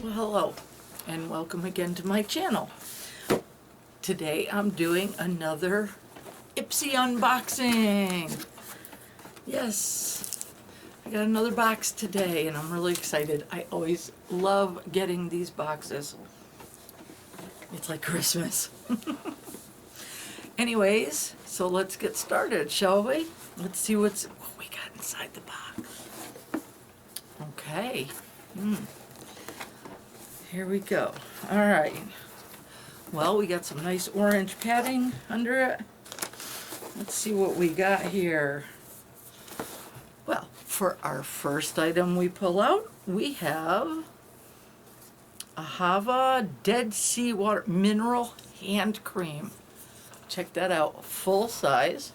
Well, hello, and welcome again to my channel. Today I'm doing another IPSY unboxing. Yes, I got another box today, and I'm really excited. I always love getting these boxes. It's like Christmas. Anyways, so let's get started, shall we? Let's see what we got inside the box. Okay. Here we go. All right. Well, we got some nice orange padding under it. Let's see what we got here. Well, for our first item we pull out, we have a Hava Dead Sea Water Mineral Hand Cream. Check that out. Full size.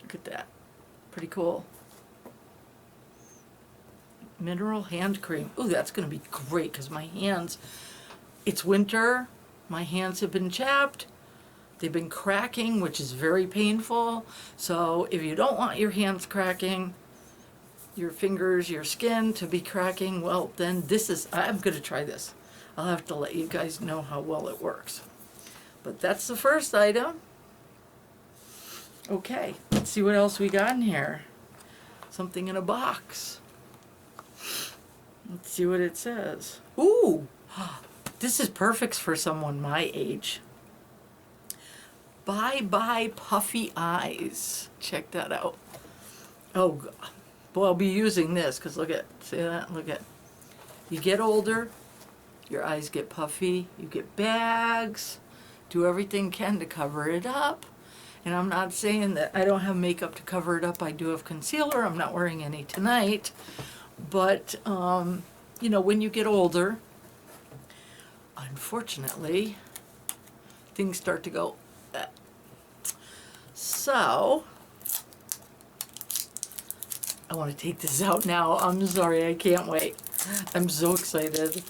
Look at that. Pretty cool. Mineral hand cream. Ooh, that's going to be great because my hands, it's winter, my hands have been chapped, they've been cracking, which is very painful. So if you don't want your hands cracking, your fingers, your skin to be cracking, well then I'm going to try this. I'll have to let you guys know how well it works. But that's the first item. Okay, let's see what else we got in here. Something in a box. Let's see what it says. Ooh, this is perfect for someone my age. Bye Bye Puffy Eyes. Check that out. Oh, boy, I'll be using this because look at, see that? Look at, you get older, your eyes get puffy, you get bags, do everything you can to cover it up. And I'm not saying that I don't have makeup to cover it up. I do have concealer. I'm not wearing any tonight. But, you know, when you get older, unfortunately, things start to go. So, I want to take this out now. I'm sorry, I can't wait. I'm so excited.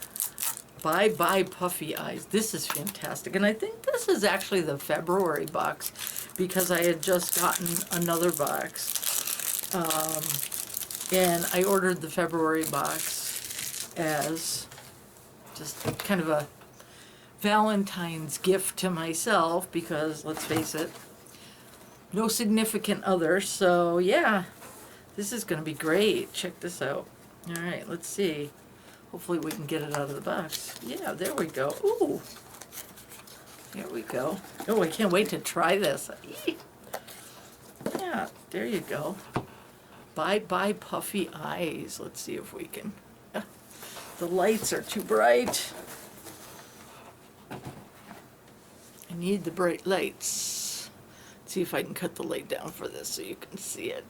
Bye Bye Puffy Eyes. This is fantastic. And I think this is actually the February box because I had just gotten another box. And I ordered the February box as just kind of a Valentine's gift to myself because, let's face it, no significant other. So, yeah, this is going to be great. Check this out. All right, let's see. Hopefully we can get it out of the box. Yeah, there we go. Ooh. There we go. Oh, I can't wait to try this. Yeah, there you go. Bye Bye Puffy Eyes. Let's see if we can. The lights are too bright. I need the bright lights. Let's see if I can cut the light down for this so you can see it.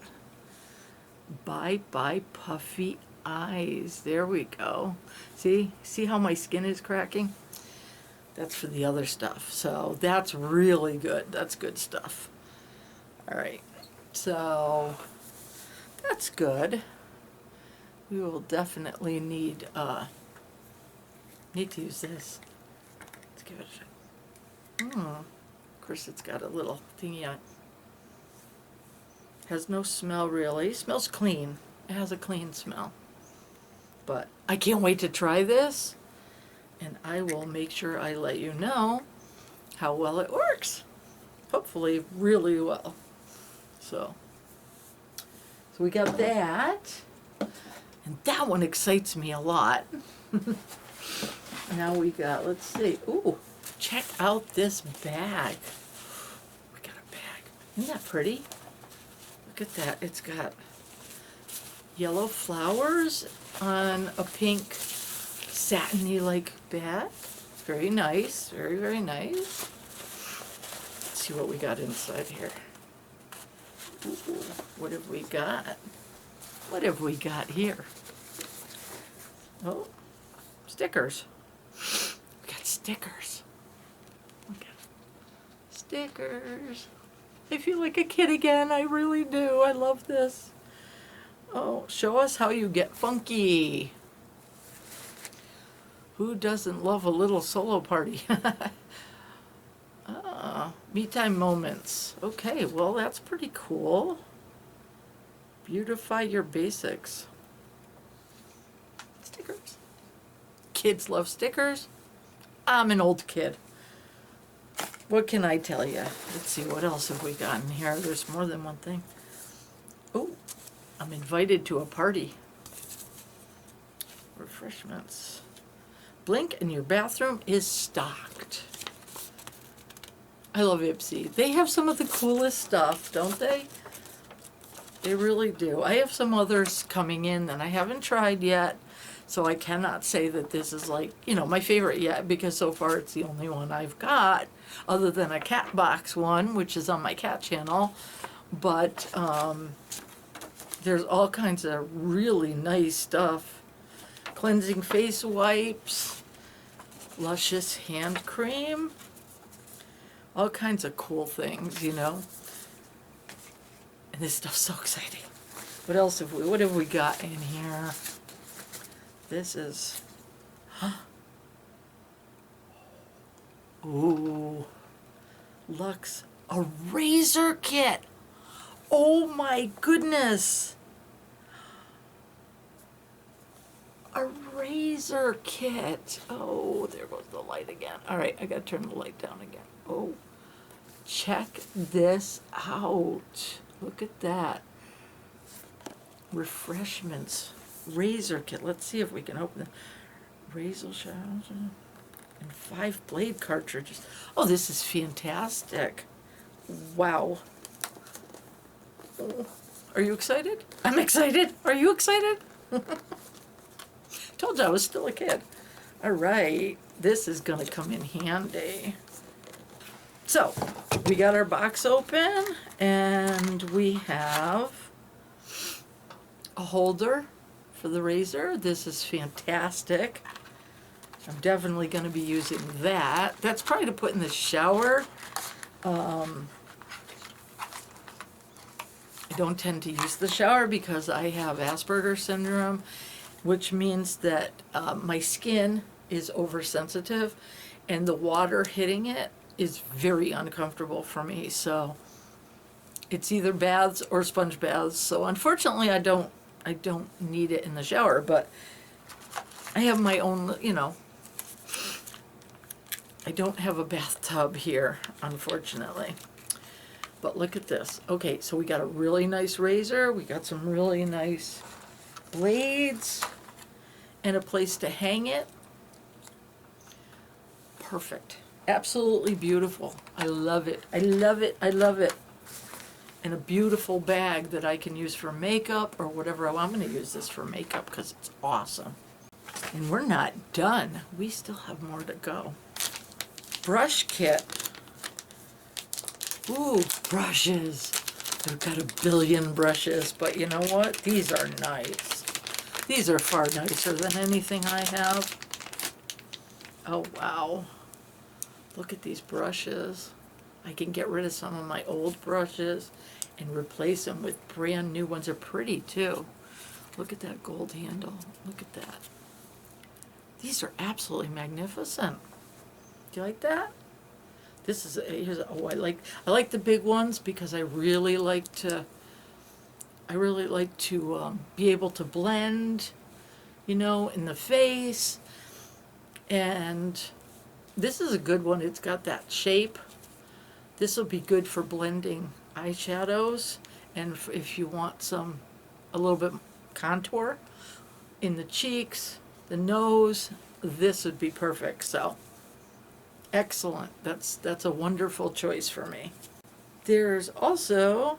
Bye Bye Puffy Eyes. There we go. See how my skin is cracking? That's for the other stuff. So that's really good. That's good stuff. All right. So that's good. We will definitely need to use this. Let's give it a try. Of course, it's got a little thingy on it. Has no smell really. Smells clean. It has a clean smell. But I can't wait to try this, and I will make sure I let you know how well it works. Hopefully, really well. So we got that, and that one excites me a lot. Now we got, let's see, ooh, check out this bag. We got a bag. Isn't that pretty? Look at that. It's got yellow flowers on a pink satiny like bag. Very nice. Very, very nice. Let's see what we got inside here. Ooh, what have we got? What have we got here? Oh, stickers. We got stickers. Look at stickers. I feel like a kid again. I really do. I love this. Oh, show us how you get funky. Who doesn't love a little solo party? Me time moments. Okay, well that's pretty cool. Beautify your basics. Stickers. Kids love stickers. I'm an old kid. What can I tell you? Let's see, what else have we got in here? There's more than one thing. Oh, I'm invited to a party. Refreshments. Blink and your bathroom is stocked. I love IPSY. They have some of the coolest stuff, don't they? They really do. I have some others coming in that I haven't tried yet, so I cannot say that this is like, you know, my favorite yet, because so far it's the only one I've got, other than a cat box one, which is on my cat channel. But there's all kinds of really nice stuff. Cleansing face wipes, luscious hand cream, all kinds of cool things, you know. And this stuff's so exciting. What have we got in here? This is, ooh, Lux, a razor kit. Oh my goodness. A razor kit. Oh, there goes the light again. All right, I gotta turn the light down again. Oh, check this out. Look at that. Refreshments. Razor kit. Let's see if we can open the razor shaft and 5 blade cartridges. Oh, this is fantastic. Wow. Oh, are you excited? I'm excited. Are you excited? Told you I was still a kid. All right. This is going to come in handy. So, we got our box open, and we have a holder for the razor. This is fantastic. I'm definitely going to be using that. That's probably to put in the shower. I don't tend to use the shower because I have Asperger's syndrome, which means that my skin is oversensitive, and the water hitting it is very uncomfortable for me. So it's either baths or sponge baths. So unfortunately, I don't need it in the shower, but I have my own, you know, I don't have a bathtub here, unfortunately. But look at this. Okay, so we got a really nice razor. We got some really nice blades and a place to hang it. Perfect. Absolutely beautiful. I love it. I love it. I love it. And a beautiful bag that I can use for makeup or whatever. I'm going to use this for makeup because it's awesome. And we're not done. We still have more to go. Brush kit. Ooh, brushes. I've got a billion brushes, but you know what? These are nice. These are far nicer than anything I have. Oh, wow. Look at these brushes. I can get rid of some of my old brushes and replace them with brand new ones. They're pretty too. Look at that gold handle. Look at that. These are absolutely magnificent. Do you like that? This is oh, I like the big ones because I really like to be able to blend, you know, in the face. And this is a good one. It's got that shape. This will be good for blending eyeshadows, and if you want a little bit contour in the cheeks, the nose, this would be perfect. So excellent. That's a wonderful choice for me. There's also,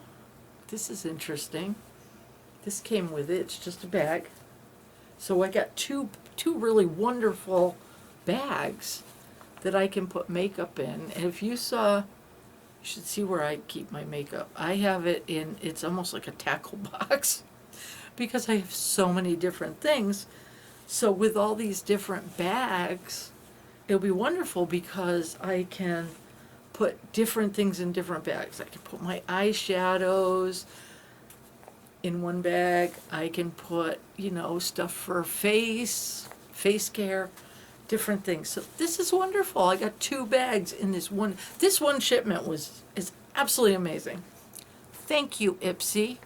this is interesting. This came with it. It's just a bag. So I got two really wonderful bags that I can put makeup in. And if you saw, you should see where I keep my makeup. I have it in, it's almost like a tackle box because I have so many different things. So with all these different bags, it'll be wonderful because I can put different things in different bags. I can put my eyeshadows in one bag. I can put, you know, stuff for face care, different things. So this is wonderful. I got 2 bags in this one. This one shipment is absolutely amazing. Thank you, IPSY.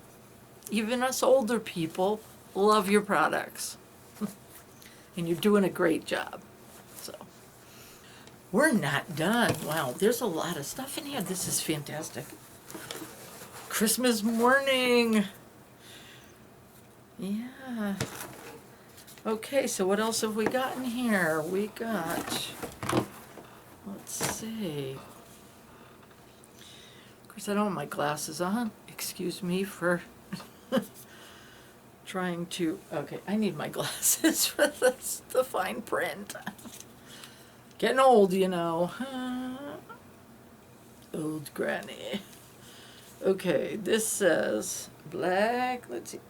Even us older people love your products. and you're doing a great job. So we're not done. Wow, there's a lot of stuff in here. This is fantastic. Christmas morning. Yeah. Okay, so what else have we got in here? We got, let's see. Of course, I don't have my glasses on. Excuse me for trying to, okay, I need my glasses for this, the fine print. Getting old, you know. Old granny. Okay, this says black, let's see.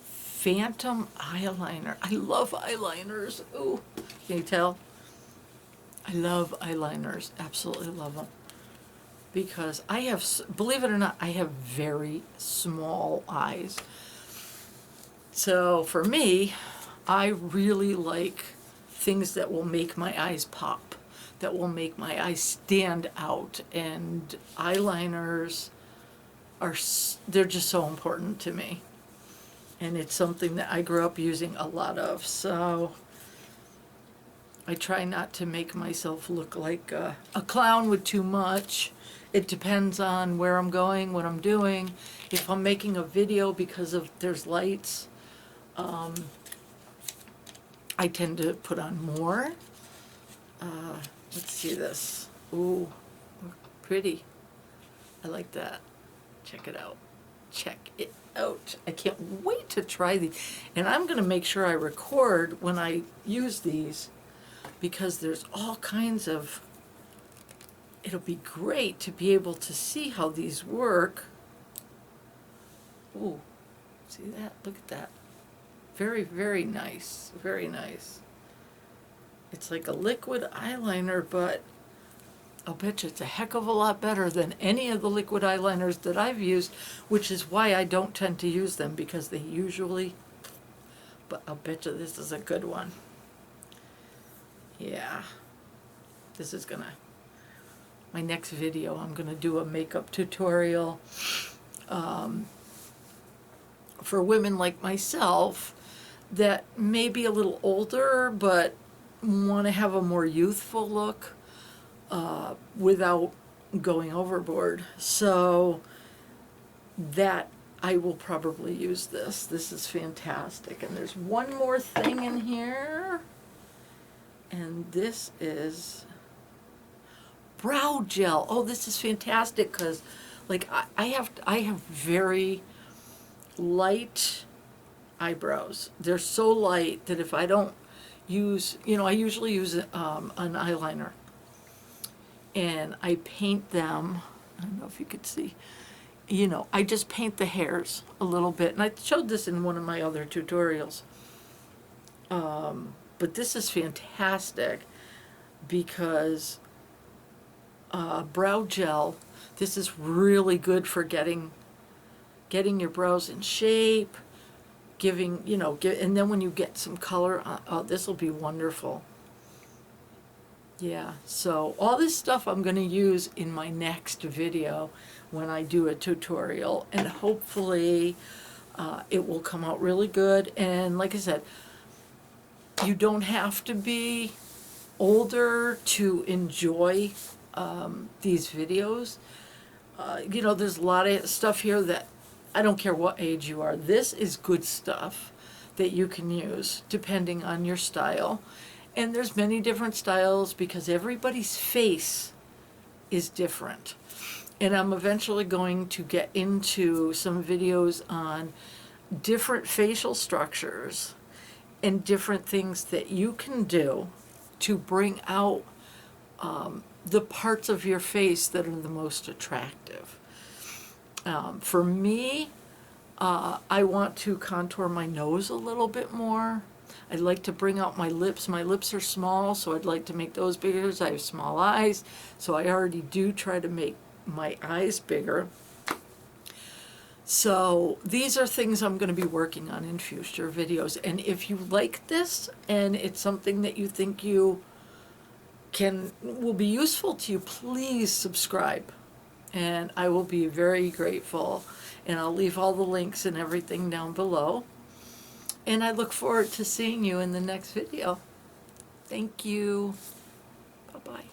Phantom eyeliner. I love eyeliners. Ooh, can you tell? I love eyeliners. Absolutely love them. Because I have, believe it or not, I have very small eyes. So for me, I really like things that will make my eyes pop, that will make my eyes stand out. And eyeliners are, they're just so important to me. And it's something that I grew up using a lot of. So I try not to make myself look like a clown with too much. It depends on where I'm going, what I'm doing. If I'm making a video because of there's lights, I tend to put on more. Let's see this. Ooh, pretty. I like that. Check it out. Check it out. I can't wait to try these. And I'm going to make sure I record when I use these, because there's all kinds of, it'll be great to be able to see how these work. Ooh, see that? Look at that. Very, very nice. Very nice. It's like a liquid eyeliner, but I'll bet you it's a heck of a lot better than any of the liquid eyeliners that I've used, which is why I don't tend to use them, because they usually, but I'll bet you this is a good one. Yeah. This is gonna, my next video, I'm gonna do a makeup tutorial for women like myself that may be a little older but want to have a more youthful look without going overboard. So that I will probably use this. This is fantastic. And there's one more thing in here. And this is brow gel. Oh, this is fantastic, because like I have very light eyebrows. They're so light that if I don't use, you know, I usually use an eyeliner, and I paint them. I don't know if you could see. You know, I just paint the hairs a little bit, and I showed this in one of my other tutorials. But this is fantastic because brow gel, this is really good for getting your brows in shape, giving, you know, and then when you get some color, oh, this will be wonderful. Yeah, so all this stuff I'm going to use in my next video when I do a tutorial, and hopefully it will come out really good. And like I said, you don't have to be older to enjoy these videos. You know, there's a lot of stuff here that I don't care what age you are. This is good stuff that you can use depending on your style. And there's many different styles because everybody's face is different. And I'm eventually going to get into some videos on different facial structures and different things that you can do to bring out the parts of your face that are the most attractive. For me, I want to contour my nose a little bit more. I'd like to bring out my lips. My lips are small, so I'd like to make those bigger. I have small eyes, so I already do try to make my eyes bigger. So these are things I'm going to be working on in future videos. And if you like this and it's something that you think will be useful to you, please subscribe. And I will be very grateful. And I'll leave all the links and everything down below. And I look forward to seeing you in the next video. Thank you. Bye-bye.